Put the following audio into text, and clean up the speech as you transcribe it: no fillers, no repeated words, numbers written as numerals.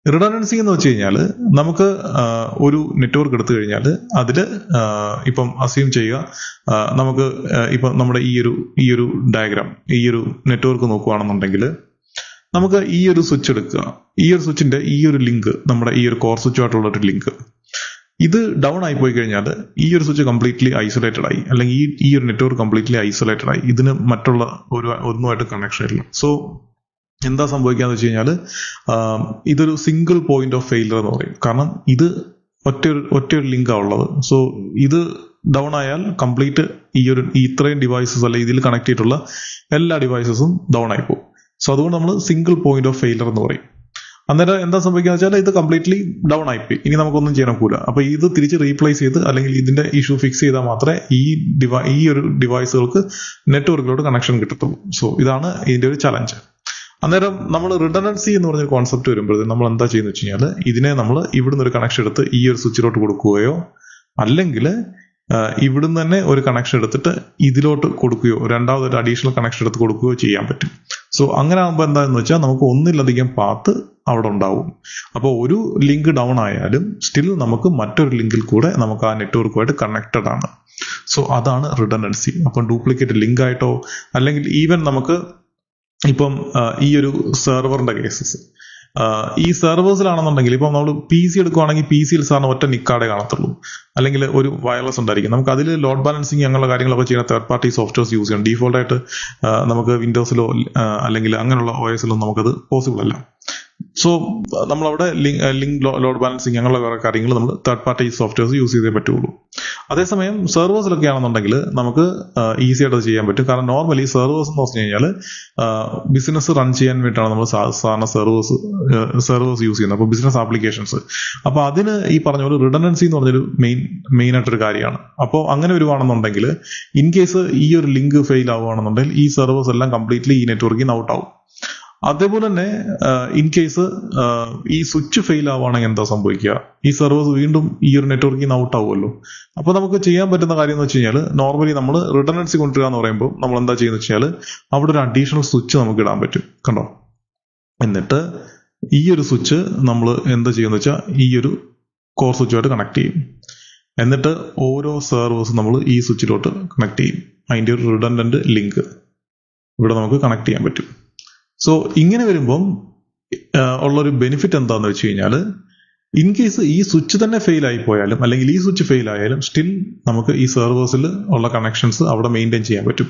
Redundancy എന്ന് വെച്ച് കഴിഞ്ഞാൽ നമുക്ക് ഒരു നെറ്റ്വർക്ക് എടുത്തു കഴിഞ്ഞാൽ അതിൽ ഇപ്പം അസ്യൂം ചെയ്യുക, നമുക്ക് ഇപ്പം നമ്മുടെ ഈ ഒരു ഡയഗ്രാം, ഈ ഒരു നെറ്റ്വർക്ക് നോക്കുകയാണെന്നുണ്ടെങ്കിൽ നമുക്ക് ഈ ഒരു സ്വിച്ച് എടുക്കുക. ഈ ഒരു സ്വിച്ചിന്റെ ഈ ഒരു ലിങ്ക്, നമ്മുടെ ഈ ഒരു കോർ സ്വിച്ചുമായിട്ടുള്ള ഒരു ലിങ്ക്, ഇത് ഡൗൺ ആയി പോയി കഴിഞ്ഞാൽ ഈ ഒരു സ്വിച്ച് കംപ്ലീറ്റ്ലി ഐസൊലേറ്റഡ് ആയി, അല്ലെങ്കിൽ ഈ ഒരു നെറ്റ്വർക്ക് കംപ്ലീറ്റ്ലി ഐസൊലേറ്റഡ് ആയി, ഇതിന് മറ്റുള്ള ഒന്നുമായിട്ട് കണക്ഷൻ ഇല്ല. സോ എന്താ സംഭവിക്കാന്ന് വെച്ച് കഴിഞ്ഞാൽ ഇതൊരു സിംഗിൾ പോയിന്റ് ഓഫ് ഫെയിലർ എന്ന് പറയും. കാരണം ഇത് ഒറ്റ ലിങ്കാണ് ഉള്ളത്. സോ ഇത് ഡൗൺ ആയാൽ കംപ്ലീറ്റ് ഇത്രയും ഡിവൈസസ് അല്ലെ ഇതിൽ കണക്ട് ചെയ്തിട്ടുള്ള എല്ലാ ഡിവൈസസും ഡൗൺ ആയി പോകും. സോ അതുകൊണ്ട് നമ്മൾ സിംഗിൾ പോയിന്റ് ഓഫ് ഫെയിലർ എന്ന് പറയും. അന്നേരം എന്താ സംഭവിക്കുക വെച്ചാൽ ഇത് കംപ്ലീറ്റ്ലി ഡൗൺ ആയിപ്പോയി, ഇനി നമുക്കൊന്നും ചെയ്യാൻ ഒക്കില്ല. അപ്പൊ ഇത് തിരിച്ച് റീപ്ലേസ് ചെയ്ത് അല്ലെങ്കിൽ ഇതിന്റെ ഇഷ്യൂ ഫിക്സ് ചെയ്താൽ മാത്രമേ ഈ ഒരു ഡിവൈസുകൾക്ക് നെറ്റ്വർക്കിലോട്ട് കണക്ഷൻ കിട്ടത്തുള്ളൂ. സോ ഇതാണ് ഇതിന്റെ ഒരു ചലഞ്ച്. അന്നേരം നമ്മൾ റിഡൻഡൻസി എന്ന് പറഞ്ഞൊരു കോൺസെപ്റ്റ് വരുമ്പോഴത്തേക്കും നമ്മൾ എന്താ ചെയ്യുന്നത് വെച്ച് കഴിഞ്ഞാൽ ഇതിനെ നമ്മൾ ഇവിടുന്ന് ഒരു കണക്ഷൻ എടുത്ത് ഈ ഒരു സ്വിച്ചിലോട്ട് കൊടുക്കുകയോ അല്ലെങ്കിൽ ഇവിടുന്ന് തന്നെ ഒരു കണക്ഷൻ എടുത്തിട്ട് ഇതിലോട്ട് കൊടുക്കുകയോ രണ്ടാമതൊരു അഡീഷണൽ കണക്ഷൻ എടുത്ത് കൊടുക്കുകയോ ചെയ്യാൻ പറ്റും. സോ അങ്ങനെ ആകുമ്പോൾ എന്താണെന്ന് വെച്ചാൽ നമുക്ക് ഒന്നിലധികം പാത്ത് അവിടെ ഉണ്ടാവും. അപ്പോൾ ഒരു ലിങ്ക് ഡൗൺ ആയാലും സ്റ്റിൽ നമുക്ക് മറ്റൊരു ലിങ്കിൽ കൂടെ നമുക്ക് ആ നെറ്റ്വർക്കുമായിട്ട് കണക്റ്റഡ് ആണ്. സോ അതാണ് റിഡൻഡൻസി. അപ്പം ഡ്യൂപ്ലിക്കേറ്റ് ലിങ്ക് ആയിട്ടോ അല്ലെങ്കിൽ ഈവൻ നമുക്ക് ഇപ്പം ഈ ഒരു സെർവറിന്റെ കേസസ്, ഈ സെർവേഴ്സിലാണെന്നുണ്ടെങ്കിൽ ഇപ്പം നമ്മൾ പി സി എടുക്കുവാണെങ്കിൽ പി സിയിൽ സാറിന് ഒറ്റ നിക്കാടെ കാണത്തുള്ളൂ, അല്ലെങ്കിൽ ഒരു വയർലെസ് ഉണ്ടായിരിക്കും. നമുക്ക് അതിൽ ലോഡ് ബാലൻസിങ് അങ്ങനെയുള്ള കാര്യങ്ങളൊക്കെ ചെയ്യുന്ന തേർഡ് പാർട്ടി സോഫ്റ്റ്വെയർസ് യൂസ് ചെയ്യണം. ഡീഫോൾട്ടായിട്ട് നമുക്ക് വിൻഡോസിലോ അല്ലെങ്കിൽ അങ്ങനെയുള്ള OS-ലോ നമുക്കത് പോസിബിൾ അല്ല. സോ നമ്മളവിടെ ലിങ്ക് ലോഡ് ബാലൻസിങ് അങ്ങനെയുള്ള കാര്യങ്ങൾ നമ്മൾ തേർഡ് പാർട്ടി സോഫ്റ്റ്വെയർസ് യൂസ് ചെയ്തേ പറ്റുള്ളൂ. അതേസമയം സെർവേഴ്സിലൊക്കെ ആണെന്നുണ്ടെങ്കിൽ നമുക്ക് ഈസി ആയിട്ട് അത് ചെയ്യാൻ പറ്റും. കാരണം നോർമലി സെർവേഴ്സ് എന്ന് പറഞ്ഞു കഴിഞ്ഞാൽ ബിസിനസ് റൺ ചെയ്യാൻ വേണ്ടിയിട്ടാണ് നമ്മൾ സാധാരണ സെർവേഴ്സ് യൂസ് ചെയ്യുന്നത്. അപ്പോൾ ബിസിനസ് ആപ്ലിക്കേഷൻസ്. അപ്പോൾ അതിന് ഈ പറഞ്ഞ പോലെ റിഡൻഡൻസി എന്ന് പറഞ്ഞൊരു മെയിൻ ആയിട്ടൊരു കാര്യമാണ്. അപ്പോൾ അങ്ങനെ വരുവാണെന്നുണ്ടെങ്കിൽ ഇൻ കേസ് ഈ ഒരു ലിങ്ക് ഫെയിൽ ആവുകയാണെന്നുണ്ടെങ്കിൽ ഈ സെർവേഴ്സ് എല്ലാം കംപ്ലീറ്റ്ലി ഈ നെറ്റ്വർക്കിൽ നിന്ന് ഔട്ട് ആവും. അതേപോലെ തന്നെ ഇൻ കേസ് ഈ സ്വിച്ച് ഫെയിൽ ആവുകയാണെങ്കിൽ എന്താ സംഭവിക്കുക, ഈ സെർവേഴ്സ് വീണ്ടും ഈ ഒരു നെറ്റ്വർക്കിൽ നിന്ന് ഔട്ട് ആവുമല്ലോ. അപ്പോൾ നമുക്ക് ചെയ്യാൻ പറ്റുന്ന കാര്യം എന്ന് വെച്ച് കഴിഞ്ഞാൽ നോർമലി നമ്മൾ റിഡൻഡൻസി കൊണ്ടുവരിക എന്ന് പറയുമ്പോൾ നമ്മൾ എന്താ ചെയ്യുന്നത് വെച്ചാൽ അവിടെ ഒരു അഡീഷണൽ സ്വിച്ച് നമുക്ക് ഇടാൻ പറ്റും. കണ്ടോ? എന്നിട്ട് ഈ ഒരു സ്വിച്ച് നമ്മൾ എന്താ ചെയ്യുന്നത് വെച്ചാൽ ഈ ഒരു കോർ സ്വിച്ചുമായിട്ട് കണക്ട് ചെയ്യും. എന്നിട്ട് ഓരോ സെർവേഴ്സും നമ്മൾ ഈ സ്വിച്ചിലോട്ട് കണക്ട് ചെയ്യും. അതിൻ്റെ ഒരു റിഡൻഡന്റ് ലിങ്ക് ഇവിടെ നമുക്ക് കണക്ട് ചെയ്യാൻ പറ്റും. സോ ഇങ്ങനെ വരുമ്പം ഉള്ളൊരു ബെനിഫിറ്റ് എന്താണെന്ന് വെച്ച് കഴിഞ്ഞാൽ ഇൻ കേസ് ഈ സ്വിച്ച് തന്നെ ഫെയിൽ ആയി പോയാലും അല്ലെങ്കിൽ ഈ സ്വിച്ച് ഫെയിൽ ആയാലും സ്റ്റിൽ നമുക്ക് ഈ സെർവേഴ്സിൽ ഉള്ള കണക്ഷൻസ് അവിടെ മെയിൻറ്റെയിൻ ചെയ്യാൻ പറ്റും.